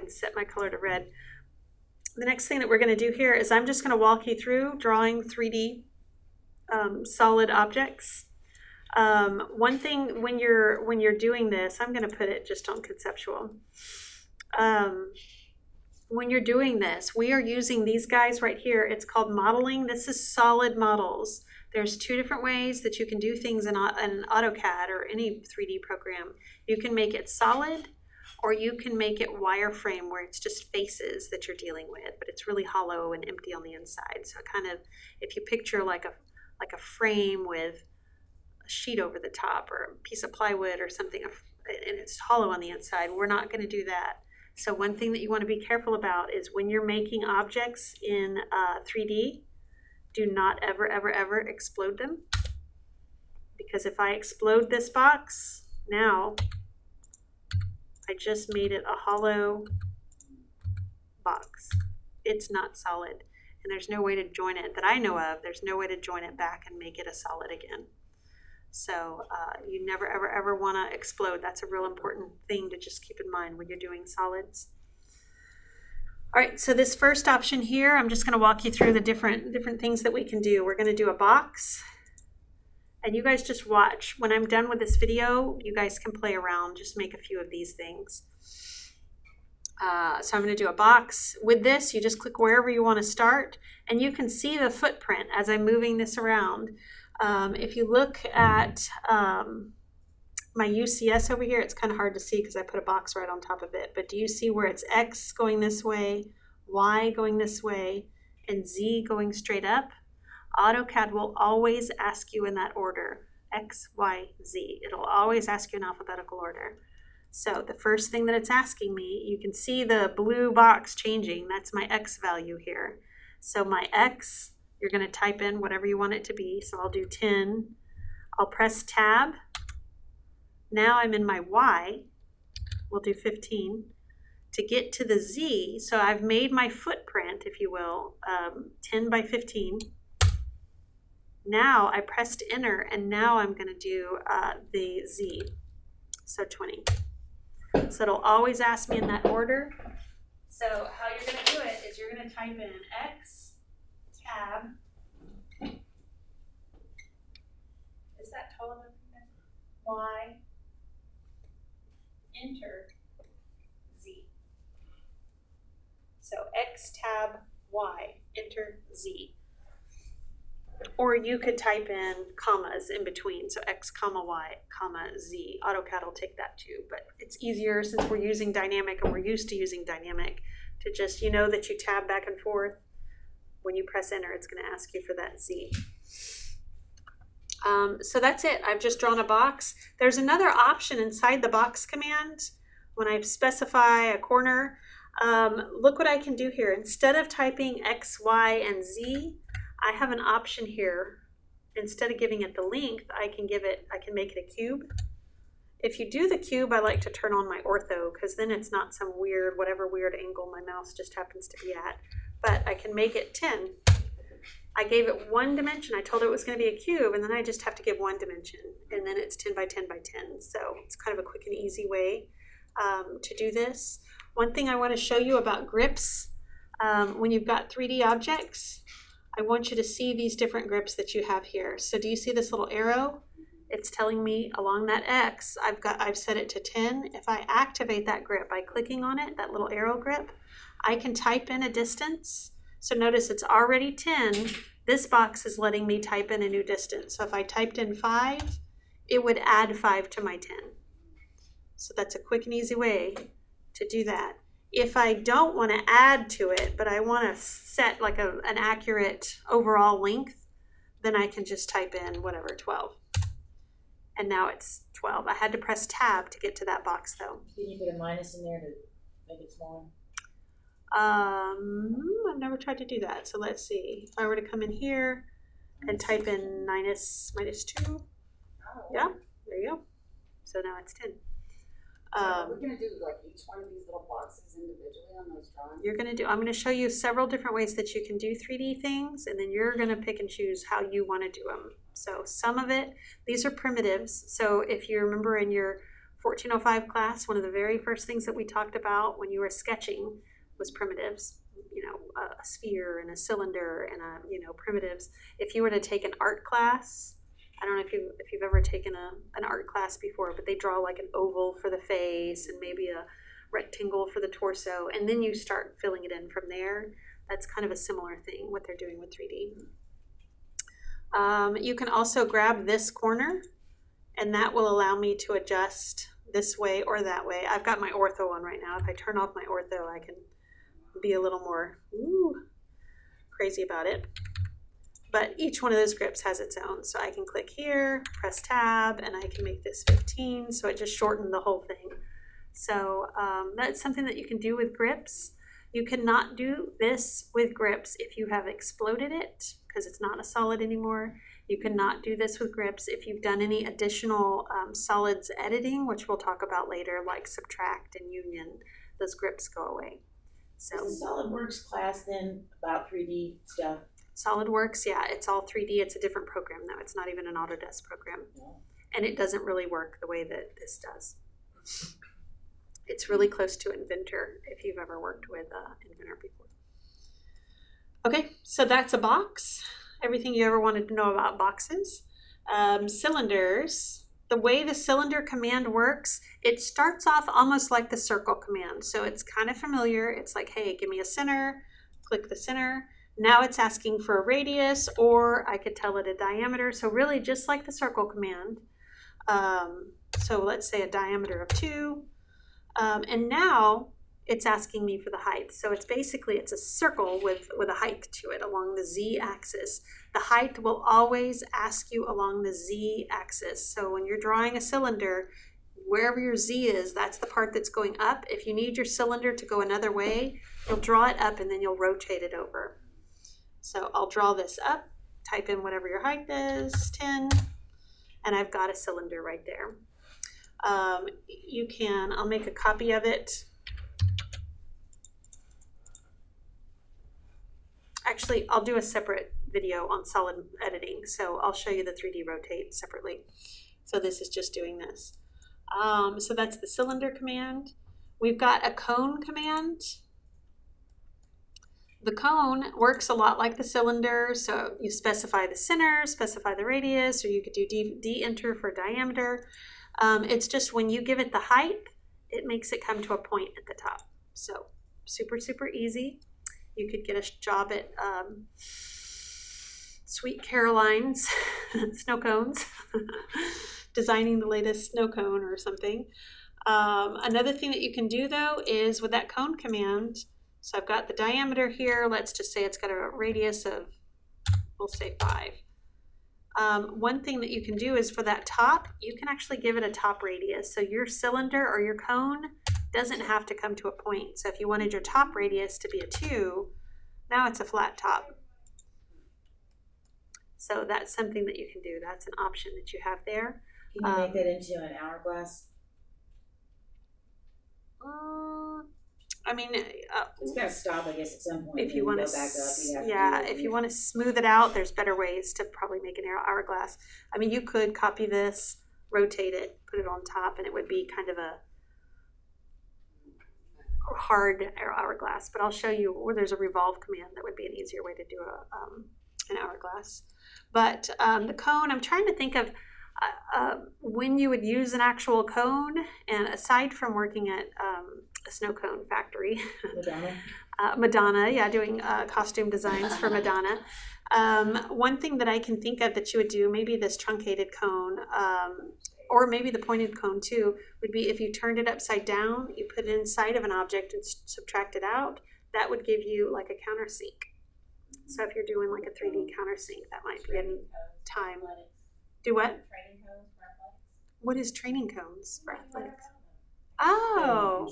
and set my color to red. The next thing that we're going to do here is I'm just going to walk you through drawing 3D solid objects. One thing when you're doing this, I'm going to put it just on conceptual. When you're doing this, we are using these guys right here. It's called modeling. This is solid models. There's two different ways that you can do things in AutoCAD or any 3D program. You can make it solid, or you can make it wireframe where it's just faces that you're dealing with, but it's really hollow and empty on the inside. So kind of, if you picture like a frame with a sheet over the top or a piece of plywood or something, and it's hollow on the inside, we're not going to do that. So one thing that you want to be careful about is when you're making objects in 3D, do not ever, ever, ever explode them. Because if I explode this box, now I just made it a hollow box. It's not solid. And there's no way to join it that I know of. There's no way to join it back and make it a solid again. So you never, ever, ever want to explode. That's a real important thing to just keep in mind when you're doing solids. All right, so this first option here, I'm just going to walk you through the different things that we can do. We're going to do a box, and you guys just watch. When I'm done with this video, you guys can play around, just make a few of these things. So I'm going to do a box. With this, you just click wherever you want to start, and you can see the footprint as I'm moving this around. If you look at my UCS over here, it's kind of hard to see because I put a box right on top of it, but do you see where it's X going this way, Y going this way, and Z going straight up? AutoCAD will always ask you in that order, X, Y, Z. It'll always ask you in alphabetical order. So the first thing that it's asking me, you can see the blue box changing. That's my X value here. So my X, you're going to type in whatever you want it to be. So I'll do 10. I'll press tab. Now I'm in my Y. We'll do 15. To get to the Z, so I've made my footprint, if you will, 10 by 15. Now I pressed enter, and now I'm going to do the Z, so 20. So it'll always ask me in that order. So how you're going to do it is you're going to type in X, tab. Is that tall enough? Y, enter, Z. So X, tab, Y, enter, Z. Or you could type in commas in between. So X, comma, Y, comma, Z. AutoCAD will take that too, but it's easier since we're using dynamic and we're used to using dynamic to just, you know that you tab back and forth. When you press enter, it's going to ask you for that Z. So that's it. I've just drawn a box. There's another option inside the box command. When I specify a corner, look what I can do here. Instead of typing X, Y, and Z, I have an option here. Instead of giving it the length, I can make it a cube. If you do the cube, I like to turn on my ortho because then it's not some weird, whatever weird angle my mouse just happens to be at. But I can make it 10. I gave it one dimension. I told it was going to be a cube, and then I just have to give one dimension, and then it's 10 by 10 by 10. So it's kind of a quick and easy way to do this. One thing I want to show you about grips, when you've got 3D objects, I want you to see these different grips that you have here. So do you see this little arrow? It's telling me along that X, I've set it to 10. If I activate that grip by clicking on it, that little arrow grip, I can type in a distance. So notice it's already 10. This box is letting me type in a new distance. So if I typed in 5, it would add 5 to my 10. So that's a quick and easy way to do that. If I don't want to add to it, but I want to set like an accurate overall length, then I can just type in whatever, 12. And now it's 12. I had to press tab to get to that box though. Can you put a minus in there to make it smaller? I've never tried to do that. So let's see. If I were to come in here and type in minus 2. Oh. Yeah, there you go. So now it's 10. So we're going to do like each one of these little boxes individually on those drawings? I'm going to show you several different ways that you can do 3D things, and then you're going to pick and choose how you want to do them. So some of it, these are primitives. So if you remember in your 1405 class, one of the very first things that we talked about when you were sketching was primitives. You know, a sphere and a cylinder and primitives. If you were to take an art class, I don't know if you've ever taken an art class before, but they draw like an oval for the face and maybe a rectangle for the torso, and then you start filling it in from there. That's kind of a similar thing, what they're doing with 3D. You can also grab this corner, and that will allow me to adjust this way or that way. I've got my ortho on right now. If I turn off my ortho, I can be a little more crazy about it. But each one of those grips has its own. So I can click here, press tab, and I can make this 15. So it just shortened the whole thing. So that's something that you can do with grips. You cannot do this with grips if you have exploded it, because it's not a solid anymore. You cannot do this with grips if you've done any additional solids editing, which we'll talk about later, like subtract and union. Those grips go away. So is the SolidWorks class then about 3D stuff? SolidWorks, yeah, it's all 3D. It's a different program though. It's not even an Autodesk program. No. And it doesn't really work the way that this does. It's really close to Inventor if you've ever worked with Inventor before. Okay, so that's a box. Everything you ever wanted to know about boxes. Cylinders. The way the cylinder command works, it starts off almost like the circle command. So it's kind of familiar. It's like, hey, give me a center, click the center. Now it's asking for a radius, or I could tell it a diameter. So really just like the circle command. So let's say a diameter of 2. And now it's asking me for the height. So it's a circle with a height to it along the z-axis. The height will always ask you along the z-axis. So when you're drawing a cylinder, wherever your z is, that's the part that's going up. If you need your cylinder to go another way, you'll draw it up and then you'll rotate it over. So I'll draw this up, type in whatever your height is, 10, and I've got a cylinder right there. I'll make a copy of it. Actually, I'll do a separate video on solid editing, so I'll show you the 3D rotate separately. So this is just doing this. So that's the cylinder command. We've got a cone command. The cone works a lot like the cylinder, so you specify the center, specify the radius, or you could do D-enter for diameter. It's just when you give it the height, it makes it come to a point at the top. So super, super easy. You could get a job at Sweet Caroline's snow cones, designing the latest snow cone or something. Another thing that you can do though is with that cone command, so I've got the diameter here, let's just say it's got a radius of, we'll say 5. One thing that you can do is for that top, you can actually give it a top radius. So your cylinder or your cone doesn't have to come to a point. So if you wanted your top radius to be a 2, now it's a flat top. So that's something that you can do. That's an option that you have there. Can you make that into an hourglass? It's got to stop, I guess, at some point. If you want to, if you want to smooth it out, there's better ways to probably make an hourglass. I mean, you could copy this, rotate it, put it on top, and it would be kind of a hard hourglass. But I'll show you where there's a revolve command that would be an easier way to do an hourglass. But the cone, I'm trying to think of when you would use an actual cone, and aside from working at a snow cone factory, Madonna, yeah, doing costume designs for Madonna. One thing that I can think of that you would do, maybe this truncated cone, or maybe the pointed cone too, would be if you turned it upside down, you put it inside of an object and subtract it out, that would give you like a countersink. So if you're doing like a 3D countersink, that might be in time. Do what? Training cones for athletics. What is training cones for athletics? Oh,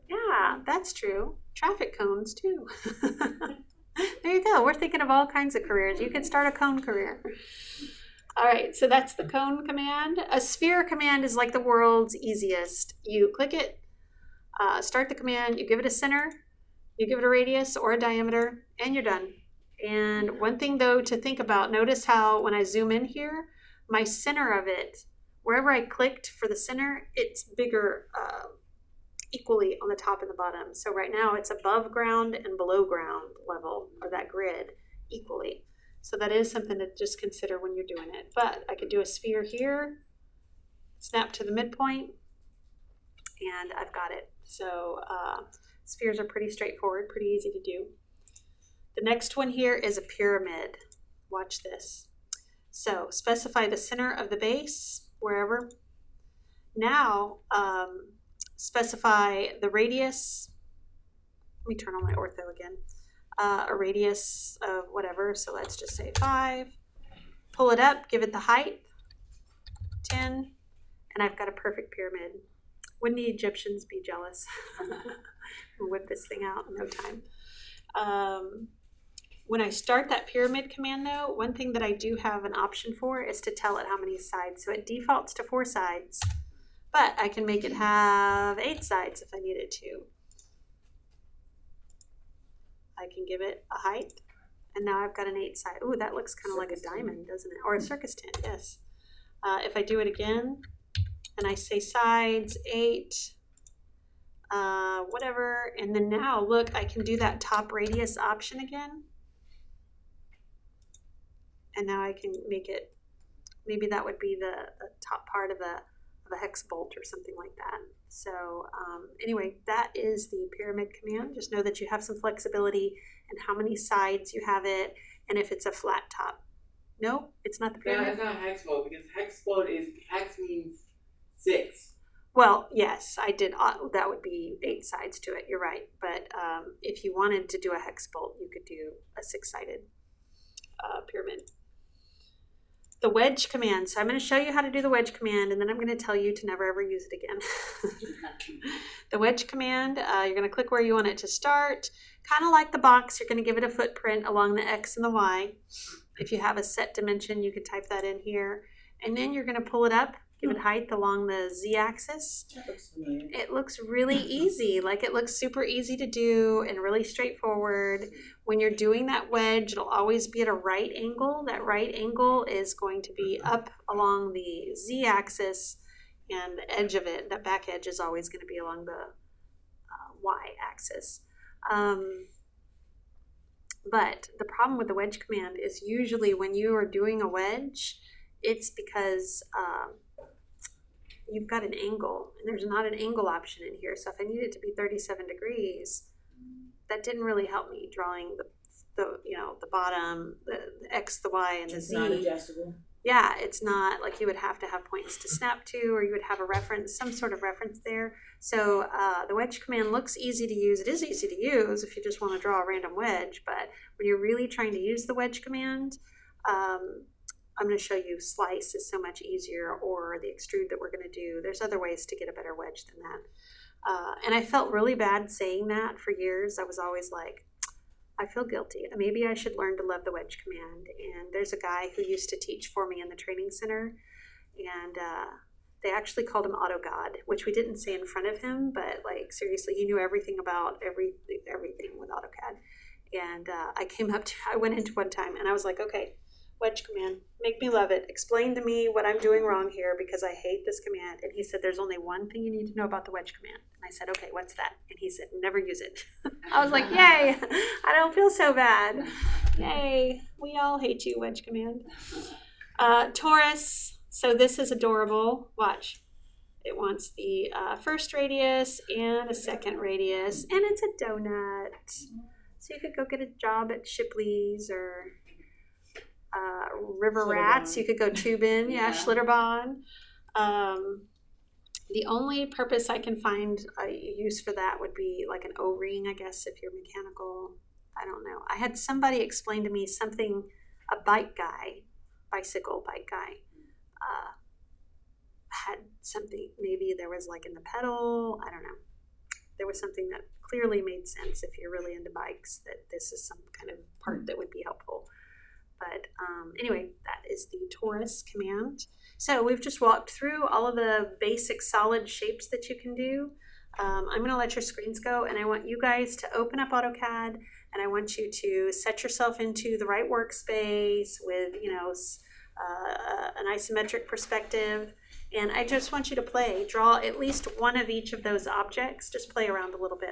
yeah, that's true. Traffic cones too. There you go. We're thinking of all kinds of careers. You could start a cone career. All right, so that's the cone command. A sphere command is like the world's easiest. You click it, start the command, you give it a center, you give it a radius or a diameter, and you're done. And one thing though to think about, notice how when I zoom in here, my center of it wherever I clicked for the center, it's bigger equally on the top and the bottom. So right now it's above ground and below ground level of that grid equally. So that is something to just consider when you're doing it. But I could do a sphere here, snap to the midpoint, and I've got it. So spheres are pretty straightforward, pretty easy to do. The next one here is a pyramid. Watch this. So specify the center of the base, wherever. Now specify the radius. Let me turn on my ortho again. A radius of whatever, so let's just say 5. Pull it up, give it the height, 10, and I've got a perfect pyramid. Wouldn't the Egyptians be jealous? We'll whip this thing out in no time. When I start that pyramid command though, one thing that I do have an option for is to tell it how many sides. So it defaults to 4 sides, but I can make it have 8 sides if I needed to. I can give it a height, and now I've got an 8 side. Ooh, that looks kind of like a diamond, doesn't it? Or a circus tent, yes. If I do it again, and I say sides, 8, whatever, and then now look, I can do that top radius option again. And now I can make it, maybe that would be the top part of a hex bolt or something like that. So anyway, that is the pyramid command. Just know that you have some flexibility in how many sides you have it, and if it's a flat top. No, it's not the pyramid. No, it's not hex mode, because hex mode means 6. Well, yes, I did. That would be 8 sides to it. You're right. But if you wanted to do a hex bolt, you could do a 6-sided pyramid. The wedge command. So I'm going to show you how to do the wedge command, and then I'm going to tell you to never ever use it again. The wedge command, you're going to click where you want it to start. Kind of like the box, you're going to give it a footprint along the X and the Y. If you have a set dimension, you can type that in here. And then you're going to pull it up, give it height along the Z-axis. That looks familiar. It looks really easy. Like, it looks super easy to do and really straightforward. When you're doing that wedge, it'll always be at a right angle. That right angle is going to be up along the Z-axis, and the edge of it, that back edge, is always going to be along the Y-axis. But the problem with the wedge command is usually when you are doing a wedge, it's because you've got an angle, and there's not an angle option in here. So if I need it to be 37 degrees, that didn't really help me drawing the bottom, the X, the Y, and the Z. It's not adjustable. Yeah, it's not like you would have to have points to snap to, or you would have a reference, some sort of reference there. So the wedge command looks easy to use. It is easy to use if you just want to draw a random wedge, but when you're really trying to use the wedge command, I'm going to show you slice is so much easier, or the extrude that we're going to do. There's other ways to get a better wedge than that. And I felt really bad saying that for years. I was always like, I feel guilty. Maybe I should learn to love the wedge command. And there's a guy who used to teach for me in the training center, and they actually called him Auto God, which we didn't say in front of him, but like seriously, he knew everything about everything with AutoCAD. And I went into one time and I was like, okay, wedge command, make me love it. Explain to me what I'm doing wrong here because I hate this command. And he said, there's only one thing you need to know about the wedge command. And I said, okay, what's that? And he said, never use it. I was like, yay, I don't feel so bad. Yay, we all hate you, wedge command. Torus, so this is adorable. Watch. It wants the first radius and a second radius, and it's a donut. So you could go get a job at Shipley's or River Rats. You could go tubing, Schlitterbahn. The only purpose I can find a use for that would be like an O-ring, I guess, if you're mechanical. I don't know. I had somebody explain to me something, a bicycle bike guy, had something, maybe there was like in the pedal, I don't know. There was something that clearly made sense if you're really into bikes, that this is some kind of part that would be helpful. But anyway, that is the Torus command. So we've just walked through all of the basic solid shapes that you can do. I'm going to let your screens go, and I want you guys to open up AutoCAD, and I want you to set yourself into the right workspace with, an isometric perspective, And I just want you to play, draw at least one of each of those objects, just play around a little bit.